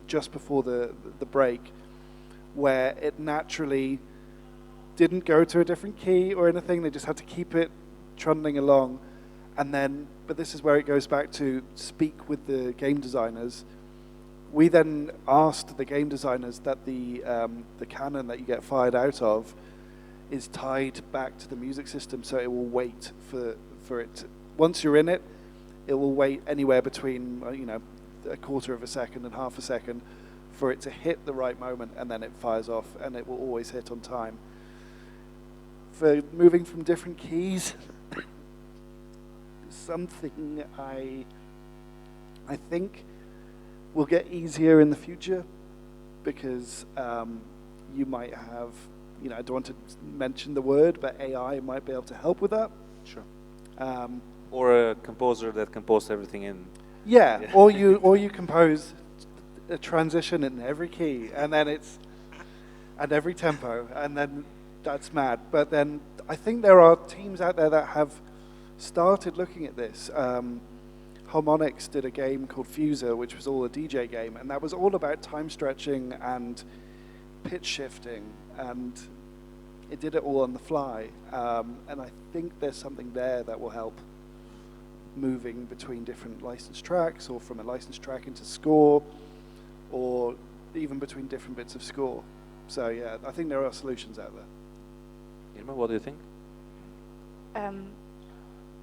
just before the break, where it naturally didn't go to a different key or anything. They just had to keep it trundling along. And then, but this is where it goes back to speak with the game designers. We then asked the game designers that the cannon that you get fired out of is tied back to the music system, so it will wait for it. Once you're in it, it will wait anywhere between a quarter of a second and half a second for it to hit the right moment, and then it fires off, and it will always hit on time. For moving from different keys, something I think will get easier in the future, because you might have, I don't want to mention the word, but AI might be able to help with that. Sure. Or a composer that composed everything in. Yeah, or you compose a transition in every key, and then and every tempo, and then that's mad. But then I think there are teams out there that have started looking at this. Harmonix did a game called Fuser, which was all a DJ game, and that was all about time stretching and pitch shifting, and it did it all on the fly. And I think there's something there that will help moving between different licensed tracks, or from a licensed track into score, or even between different bits of score. So yeah, I think there are solutions out there. Irma, what do you think?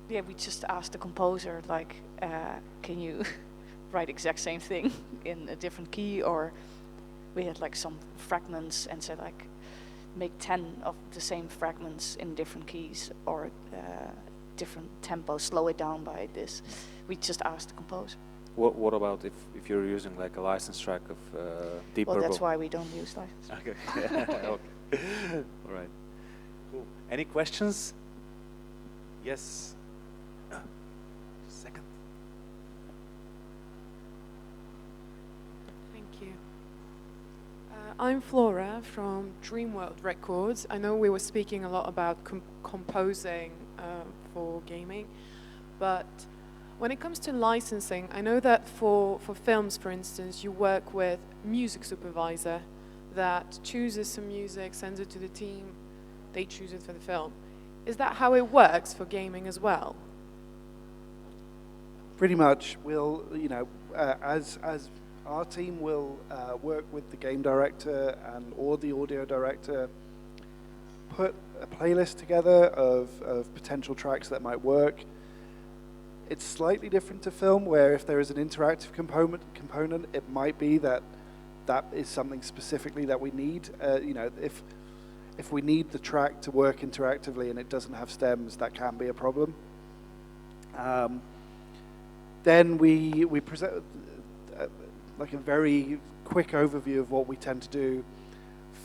Yeah, we just asked the composer, like, can you write exact same thing in a different key? Or we had like some fragments and said like, make 10 of the same fragments in different keys, or different tempo, slow it down by this. We just asked the composer. What about if you're using like a license track of Deep Purple? Well, that's why we don't use license. Okay. Okay. All right. Cool. Any questions? Yes. Second. Thank you. I'm Flora from Dreamworld Records. I know we were speaking a lot about composing for gaming, but when it comes to licensing, I know that for films, for instance, you work with music supervisor that chooses some music, sends it to the team, they choose it for the film. Is that how it works for gaming as well? Pretty much. We'll, as our team will work with the game director or the audio director, put a playlist together of potential tracks that might work. It's slightly different to film, where if there is an interactive component, it might be that is something specifically that we need. If we need the track to work interactively and it doesn't have stems, that can be a problem. Then we present like a very quick overview of what we tend to do.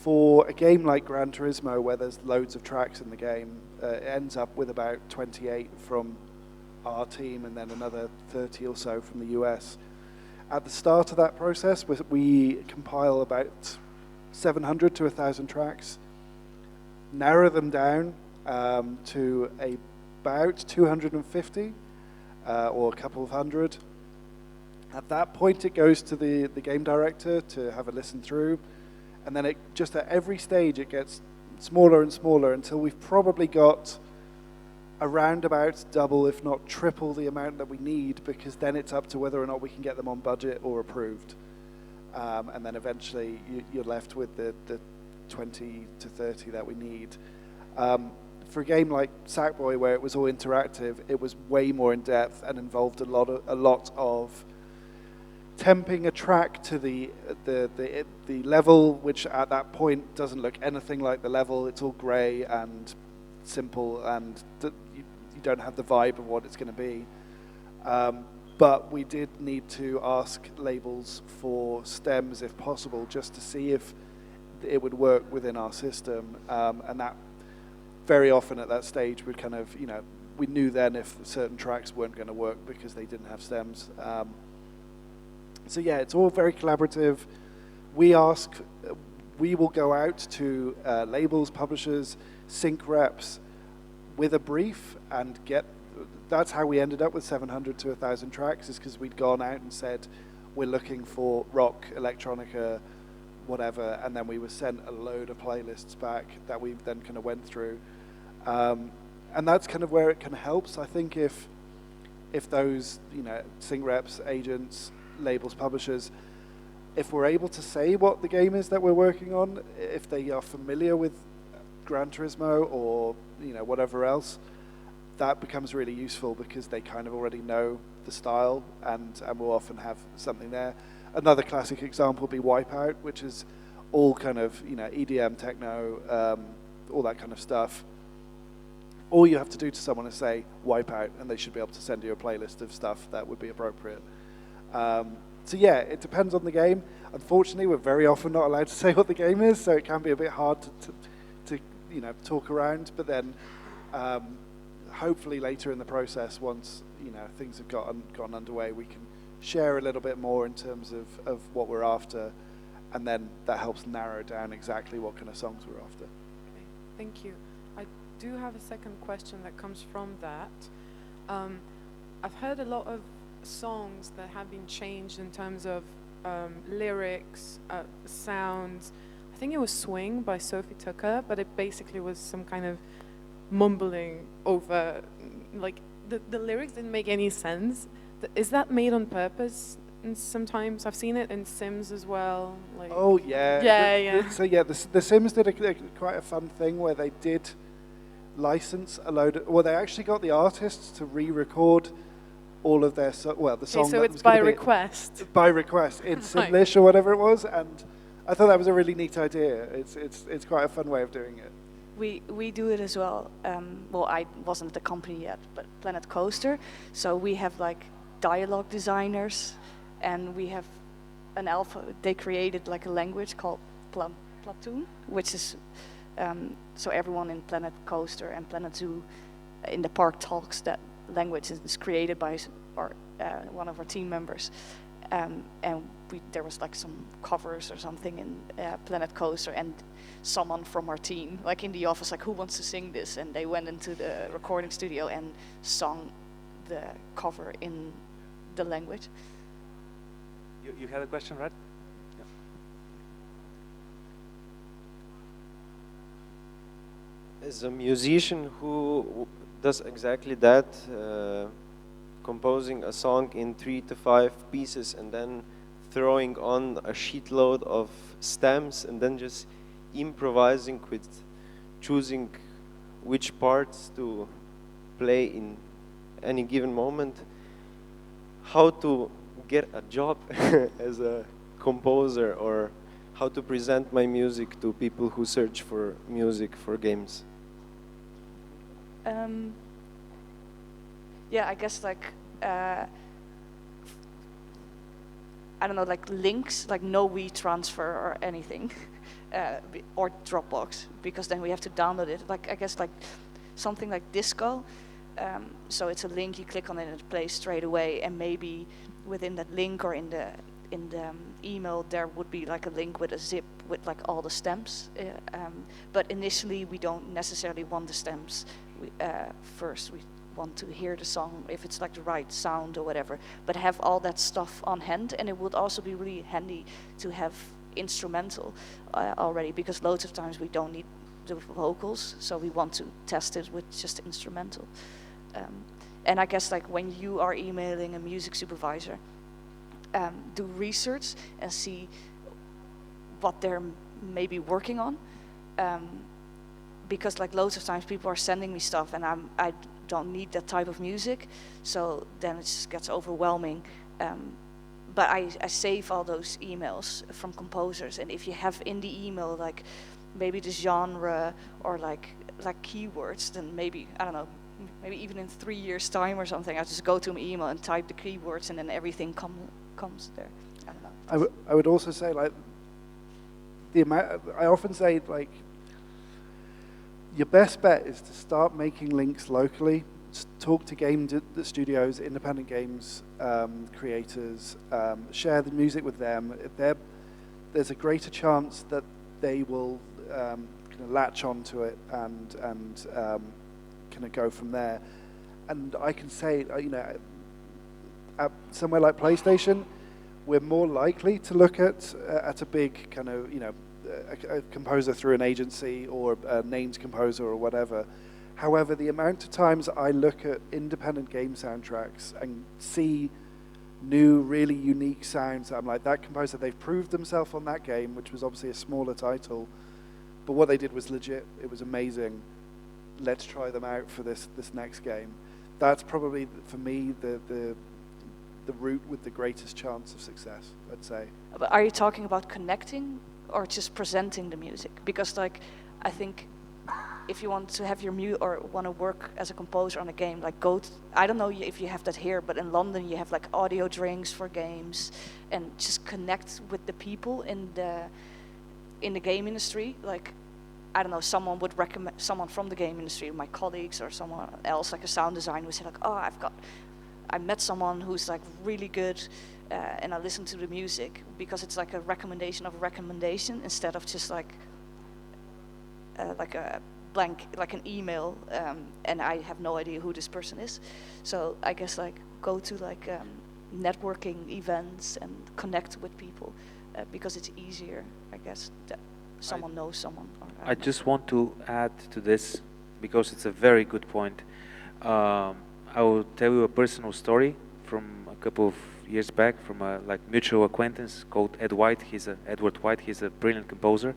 For a game like Gran Turismo, where there's loads of tracks in the game, it ends up with about 28 from our team and then another 30 or so from the US. At the start of that process, we compile about 700 to 1,000 tracks, narrow them down to about 250 or a couple of hundred. At that point, it goes to the game director to have a listen through, and then it just at every stage it gets smaller and smaller until we've probably got around about double, if not triple, the amount that we need, because then it's up to whether or not we can get them on budget or approved. And then eventually you're left with the 20 to 30 that we need. For a game like Sackboy, where it was all interactive, it was way more in depth and involved a lot of temping a track to the level, which at that point doesn't look anything like the level. It's all grey and simple, and you don't have the vibe of what it's going to be. But we did need to ask labels for stems, if possible, just to see if it would work within our system. And that very often at that stage, we kind of, we knew then if certain tracks weren't going to work because they didn't have stems. So yeah, it's all very collaborative. We will go out to labels, publishers, sync reps with a brief and that's how we ended up with 700 to 1,000 tracks, is because we'd gone out and said, we're looking for rock, electronica, whatever, and then we were sent a load of playlists back that we then kind of went through. And that's kind of where it kind of helps. I think if those, sync reps, agents, labels, publishers, if we're able to say what the game is that we're working on, if they are familiar with Gran Turismo or whatever else, that becomes really useful because they kind of already know the style and will often have something there. Another classic example would be Wipeout, which is all kind of EDM, techno, all that kind of stuff. All you have to do to someone is say Wipeout, and they should be able to send you a playlist of stuff that would be appropriate. So yeah, it depends on the game. Unfortunately, we're very often not allowed to say what the game is, so it can be a bit hard to talk around. But then, hopefully later in the process, once things have gone underway, we can share a little bit more in terms of what we're after, and then that helps narrow down exactly what kind of songs we're after. Okay, thank you. I do have a second question that comes from that. I've heard a lot of songs that have been changed in terms of lyrics, sounds. I think it was Swing by Sophie Tucker, but it basically was some kind of mumbling over, like the lyrics didn't make any sense. Is that made on purpose? And sometimes I've seen it in Sims as well. Like, oh yeah. Yeah. So yeah, the Sims did quite a fun thing where they did license a load. They actually got the artists to re-record all of their the song. Okay, so it's by request. By request in Simlish or whatever it was, and I thought that was a really neat idea. It's quite a fun way of doing it. We do it as well. I wasn't at the company yet, but Planet Coaster. So we have like dialogue designers, and we have an alpha. They created like a language called Platoon, which is so everyone in Planet Coaster and Planet Zoo in the park talks that language. Is created by one of our team members, and there was like some covers or something in Planet Coaster, and someone from our team, like in the office, like, who wants to sing this? And they went into the recording studio and sung the cover in the language. You had a question, right? Yeah. As a musician who does exactly that, composing a song in 3 to 5 pieces and then throwing on a sheetload of stems and then just improvising with choosing which parts to play in any given moment, how to get a job as a composer, or how to present my music to people who search for music for games. Yeah, I guess like I don't know, like links, like no WeTransfer or anything, or Dropbox, because then we have to download it. Like I guess like something like Disco. So it's a link, you click on it and it plays straight away, and maybe within that link or in the email there would be like a link with a zip with like all the stems. But initially we don't necessarily want the stems. First we want to hear the song, if it's like the right sound or whatever, but have all that stuff on hand. And it would also be really handy to have instrumental already, because loads of times we don't need the vocals, so we want to test it with just instrumental. And I guess like when you are emailing a music supervisor, do research and see what they're maybe working on. Because like loads of times people are sending me stuff and I don't need that type of music, so then it just gets overwhelming. But I save all those emails from composers, and if you have in the email like maybe the genre or like keywords, then maybe, I don't know, maybe even in 3 years time or something, I just go to my email and type the keywords and then everything comes there. I don't know. I would also say like I often say like your best bet is to start making links locally. Talk to game studios, independent games creators, share the music with them. There's a greater chance that they will kind of latch onto it and kind of go from there. And I can say, you know, at somewhere like PlayStation, we're more likely to look at a big kind of, you know, a composer through an agency or a named composer or whatever. However, the amount of times I look at independent game soundtracks and see new, really unique sounds, I'm like, that composer, they've proved themselves on that game, which was obviously a smaller title, but what they did was legit. It was amazing. Let's try them out for this next game. That's probably, for me, the route with the greatest chance of success, I'd say. But are you talking about connecting or just presenting the music? Because like, I think if you want to have your or want to work as a composer on a game, like I don't know if you have that here, but in London you have like audio drinks for games, and just connect with the people in the game industry. Like, I don't know, someone would recommend, someone from the game industry, my colleagues or someone else, like a sound designer, would say like, oh, I met someone who's like really good, and I listen to the music, because it's like a recommendation of a recommendation instead of just like a blank, like an email, and I have no idea who this person is. So I guess like go to like networking events and connect with people, because it's easier, I guess, that someone knows someone. Or I just want to add to this, because it's a very good point. I will tell you a personal story from a couple of years back from a like mutual acquaintance called Edward White. He's a brilliant composer.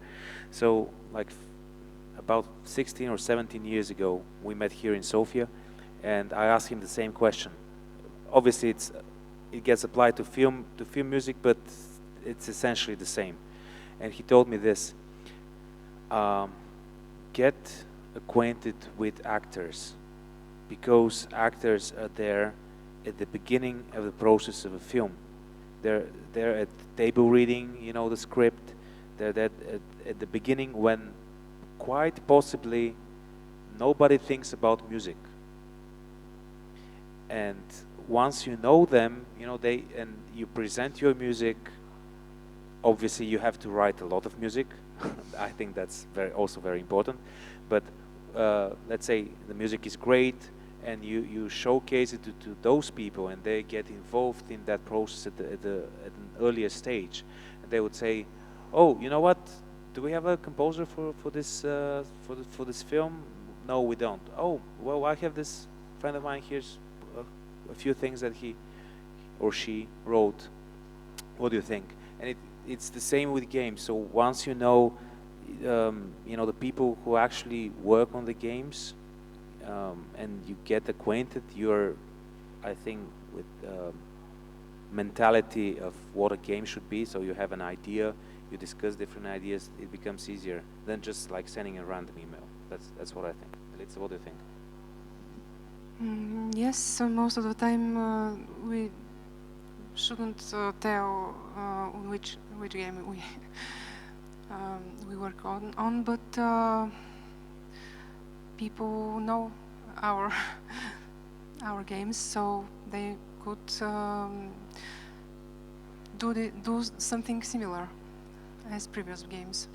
So like about 16 or 17 years ago, we met here in Sofia, and I asked him the same question. Obviously, it gets applied to film music, but it's essentially the same. And he told me this: get acquainted with actors, because actors are there at the beginning of the process of a film. They're at table reading, you know, the script. They're at the beginning when quite possibly nobody thinks about music. And once you know them, you know, and you present your music, obviously you have to write a lot of music. I think that's also very important. But let's say the music is great, and you showcase it to those people, and they get involved in that process at an earlier stage. And they would say, "Oh, you know what? Do we have a composer for this film? No, we don't. Oh, well, I have this friend of mine. Here's a few things that he or she wrote. What do you think?" And it's the same with games. So once you know, you know, the people who actually work on the games, and you get acquainted, you're, I think, with mentality of what a game should be. So you have an idea. You discuss different ideas, it becomes easier than just like sending a random email. That's what I think. Elitsa, what do you think? Yes, so most of the time we shouldn't tell which game we work on, but people know our games, so they could do something similar as previous games.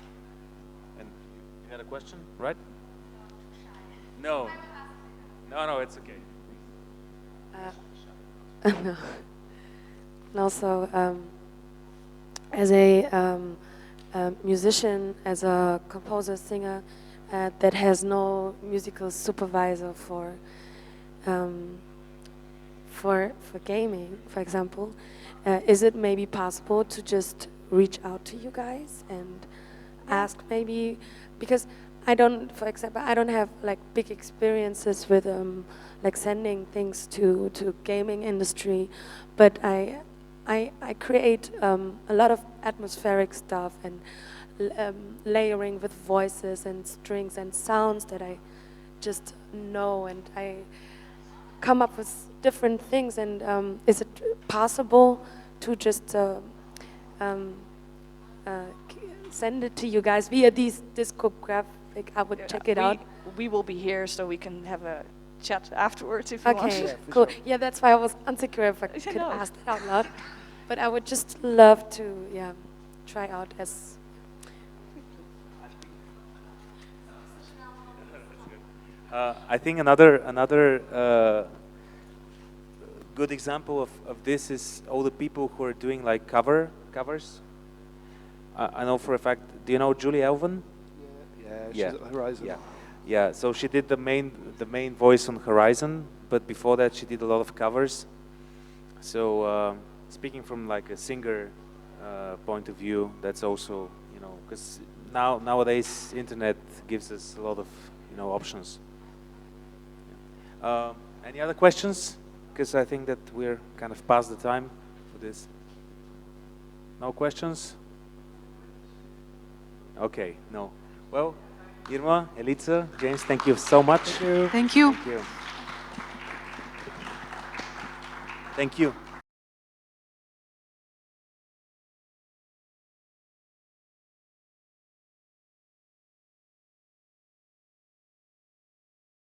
And you had a question, right? No, it's okay. No. And also, as a musician, as a composer, singer, that has no musical supervisor for gaming, for example, is it maybe possible to just reach out to you guys and ask maybe, because I don't, for example, I don't have like big experiences with like sending things to gaming industry, but I create a lot of atmospheric stuff and layering with voices and strings and sounds that I just know, and I come up with different things. And is it possible to just send it to you guys via these discographic? I would check it out. We will be here, so we can have a chat afterwards if you want. Okay, Yeah, cool. sure. Yeah, that's why I was unsecure if I Yeah, could no. ask that out loud. But I would just love to, yeah, try out as. I think another good example of this is all the people who are doing like covers. I know for a fact. Do you know Julie Elvin? Yeah, she's Yeah. at Horizon. Yeah. So she did the main voice on Horizon, but before that she did a lot of covers. So speaking from like a singer point of view, that's also, you know, because nowadays internet gives us a lot of, you know, options. Any other questions? Because I think that we're kind of past the time for this. No questions? Okay, no. Well, Irma, Elitsa, James, thank you so much. Thank you. Thank you. Thank you. Thank you.